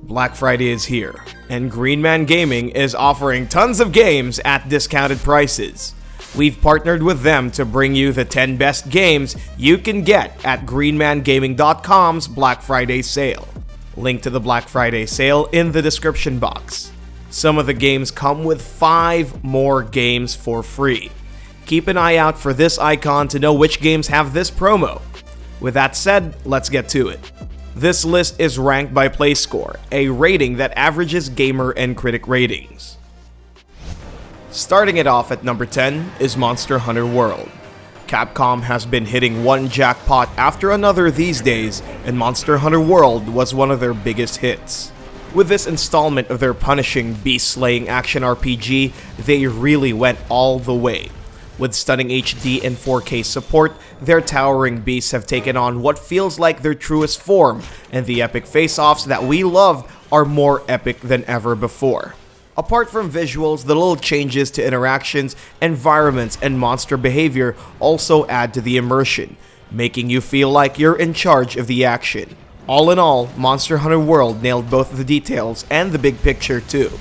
Black Friday is here, and Green Man Gaming is offering tons of games at discounted prices. We've partnered with them to bring you the 10 best games you can get at greenmangaming.com's Black Friday sale. Link to the Black Friday sale in the description box. Some of the games come with 5 more games for free. Keep an eye out for this icon to know which games have this promo. With that said, let's get to it. This list is ranked by PlayScore, a rating that averages gamer and critic ratings. Starting it off at number 10 is Monster Hunter World. Capcom has been hitting one jackpot after another these days, and Monster Hunter World was one of their biggest hits. With this installment of their punishing beast-slaying action RPG, they really went all the way. With stunning HD and 4K support, their towering beasts have taken on what feels like their truest form, and the epic face-offs that we loved are more epic than ever before. Apart from visuals, the little changes to interactions, environments, and monster behavior also add to the immersion, making you feel like you're in charge of the action. All in all, Monster Hunter World nailed both the details and the big picture too.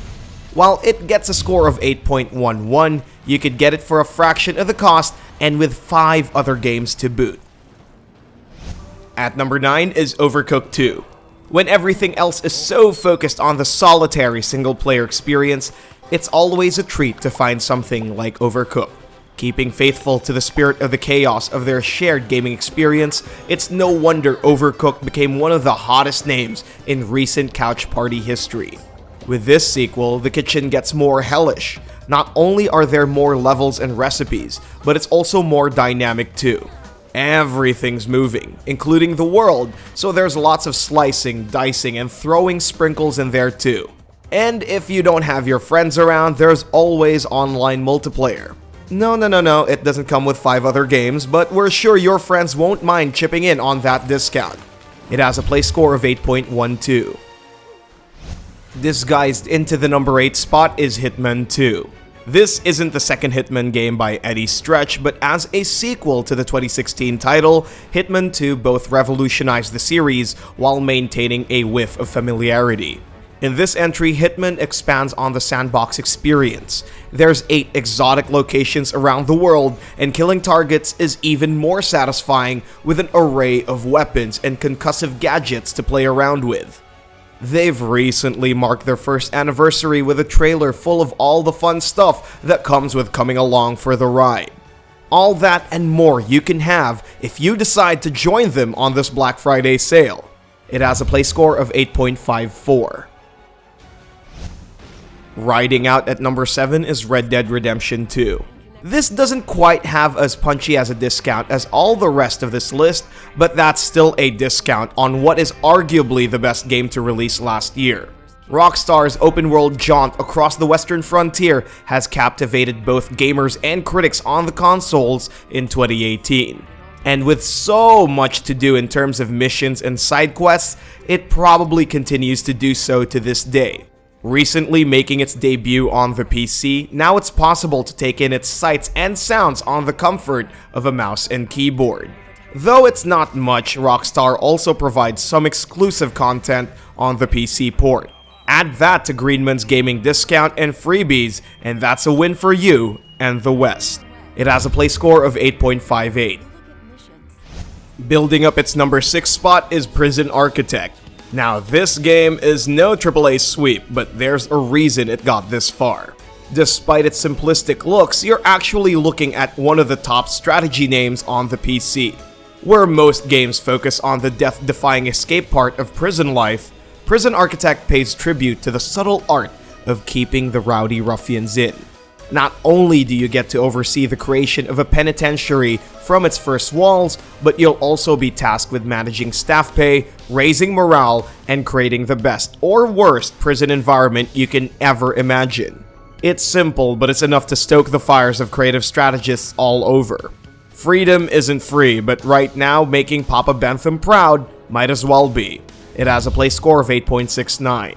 While it gets a score of 8.11, you could get it for a fraction of the cost and with 5 other games to boot. At number 9 is Overcooked 2. When everything else is so focused on the solitary single-player experience, it's always a treat to find something like Overcooked. Keeping faithful to the spirit of the chaos of their shared gaming experience, it's no wonder Overcooked became one of the hottest names in recent couch party history. With this sequel, the kitchen gets more hellish. Not only are there more levels and recipes, but it's also more dynamic too. Everything's moving, including the world, so there's lots of slicing, dicing, and throwing sprinkles in there too. And if you don't have your friends around, there's always online multiplayer. No, it doesn't come with 5 other games, but we're sure your friends won't mind chipping in on that discount. It has a play score of 8.12. Disguised into the number 8 spot is Hitman 2. This isn't the second Hitman game by any stretch, but as a sequel to the 2016 title, Hitman 2 both revolutionized the series while maintaining a whiff of familiarity. In this entry, Hitman expands on the sandbox experience. There's 8 exotic locations around the world, and killing targets is even more satisfying with an array of weapons and concussive gadgets to play around with. They've recently marked their first anniversary with a trailer full of all the fun stuff that comes with coming along for the ride. All that and more you can have if you decide to join them on this Black Friday sale. It has a play score of 8.54. Riding out at number 7 is Red Dead Redemption 2. This doesn't quite have as punchy as a discount as all the rest of this list, but that's still a discount on what is arguably the best game to release last year. Rockstar's open-world jaunt across the western frontier has captivated both gamers and critics on the consoles in 2018. And with so much to do in terms of missions and side quests, it probably continues to do so to this day. Recently making its debut on the PC, now it's possible to take in its sights and sounds on the comfort of a mouse and keyboard. Though it's not much, Rockstar also provides some exclusive content on the PC port. Add that to Greenman's gaming discount and freebies, and that's a win for you and the West. It has a play score of 8.58. Building up its number 6 spot is Prison Architect. Now, this game is no AAA sweep, but there's a reason it got this far. Despite its simplistic looks, you're actually looking at one of the top strategy names on the PC. Where most games focus on the death-defying escape part of prison life, Prison Architect pays tribute to the subtle art of keeping the rowdy ruffians in. Not only do you get to oversee the creation of a penitentiary from its first walls, but you'll also be tasked with managing staff pay, raising morale, and creating the best or worst prison environment you can ever imagine. It's simple, but it's enough to stoke the fires of creative strategists all over. Freedom isn't free, but right now making Papa Bentham proud might as well be. It has a play score of 8.69.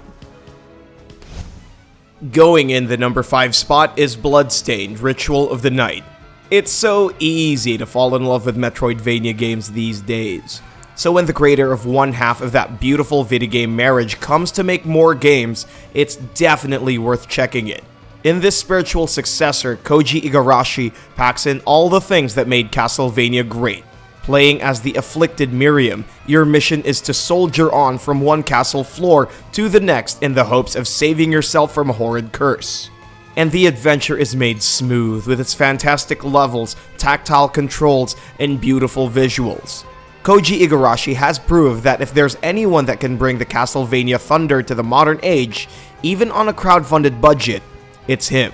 Going in the number 5 spot is Bloodstained: Ritual of the Night. It's so easy to fall in love with Metroidvania games these days. So when the creator of one half of that beautiful video game marriage comes to make more games, it's definitely worth checking it. In this spiritual successor, Koji Igarashi packs in all the things that made Castlevania great. Playing as the afflicted Miriam, your mission is to soldier on from one castle floor to the next in the hopes of saving yourself from a horrid curse. And the adventure is made smooth with its fantastic levels, tactile controls, and beautiful visuals. Koji Igarashi has proved that if there's anyone that can bring the Castlevania thunder to the modern age, even on a crowdfunded budget, it's him.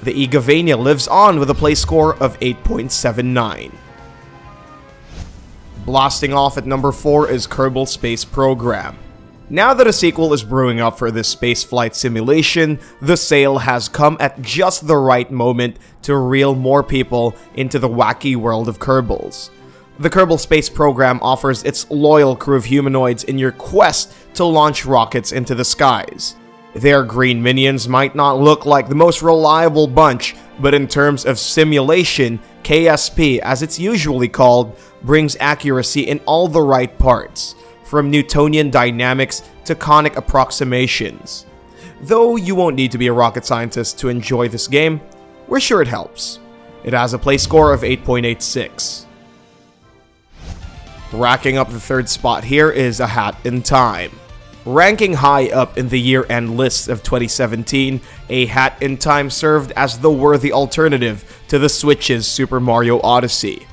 The Igavania lives on with a play score of 8.79. Blasting off at number 4 is Kerbal Space Program. Now that a sequel is brewing up for this spaceflight simulation, the sale has come at just the right moment to reel more people into the wacky world of Kerbals. The Kerbal Space Program offers its loyal crew of humanoids in your quest to launch rockets into the skies. Their green minions might not look like the most reliable bunch, but in terms of simulation, KSP, as it's usually called, brings accuracy in all the right parts, from Newtonian dynamics to conic approximations. Though you won't need to be a rocket scientist to enjoy this game, we're sure it helps. It has a play score of 8.86. Racking up the third spot here is A Hat in Time. Ranking high up in the year-end lists of 2017, A Hat in Time served as the worthy alternative to the Switch's Super Mario Odyssey.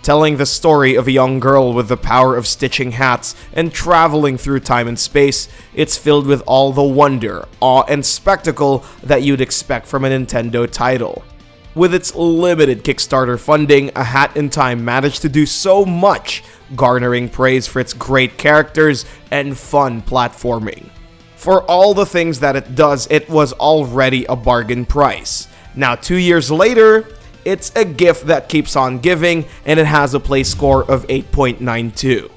Telling the story of a young girl with the power of stitching hats and traveling through time and space, it's filled with all the wonder, awe, and spectacle that you'd expect from a Nintendo title. With its limited Kickstarter funding, A Hat in Time managed to do so much, garnering praise for its great characters and fun platforming. For all the things that it does, it was already a bargain price. Now 2 years later, it's a gift that keeps on giving, and it has a play score of 8.92.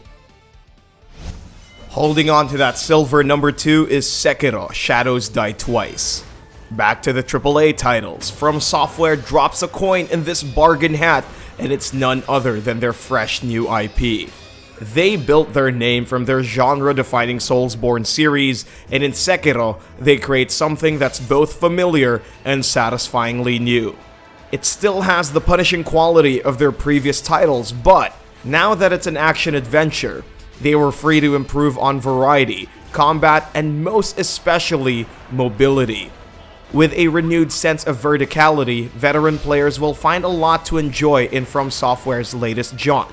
Holding on to that silver number 2 is Sekiro: Shadows Die Twice. Back to the AAA titles, From Software drops a coin in this bargain hat, and it's none other than their fresh new IP. They built their name from their genre-defining Soulsborne series, and in Sekiro, they create something that's both familiar and satisfyingly new. It still has the punishing quality of their previous titles, but now that it's an action-adventure, they were free to improve on variety, combat, and most especially, mobility. With a renewed sense of verticality, veteran players will find a lot to enjoy in From Software's latest jaunt.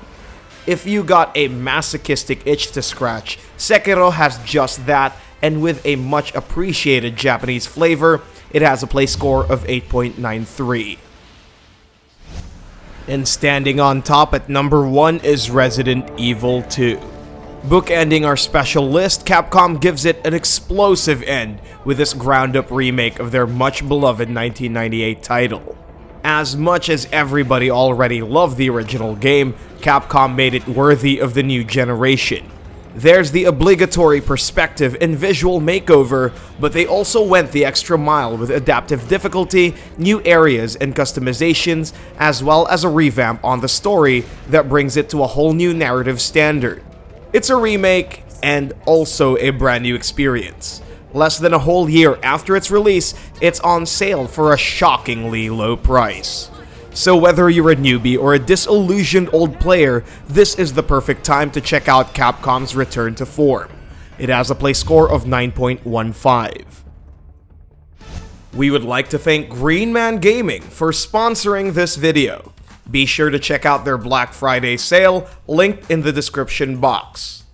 If you got a masochistic itch to scratch, Sekiro has just that, and with a much appreciated Japanese flavor, it has a play score of 8.93. And standing on top at number 1 is Resident Evil 2. Bookending our special list, Capcom gives it an explosive end with this ground-up remake of their much-beloved 1998 title. As much as everybody already loved the original game, Capcom made it worthy of the new generation. There's the obligatory perspective and visual makeover, but they also went the extra mile with adaptive difficulty, new areas and customizations, as well as a revamp on the story that brings it to a whole new narrative standard. It's a remake and also a brand new experience. Less than a whole year after its release, it's on sale for a shockingly low price. So whether you're a newbie or a disillusioned old player, this is the perfect time to check out Capcom's return to form. It has a play score of 9.15. We would like to thank Green Man Gaming for sponsoring this video. Be sure to check out their Black Friday sale, linked in the description box.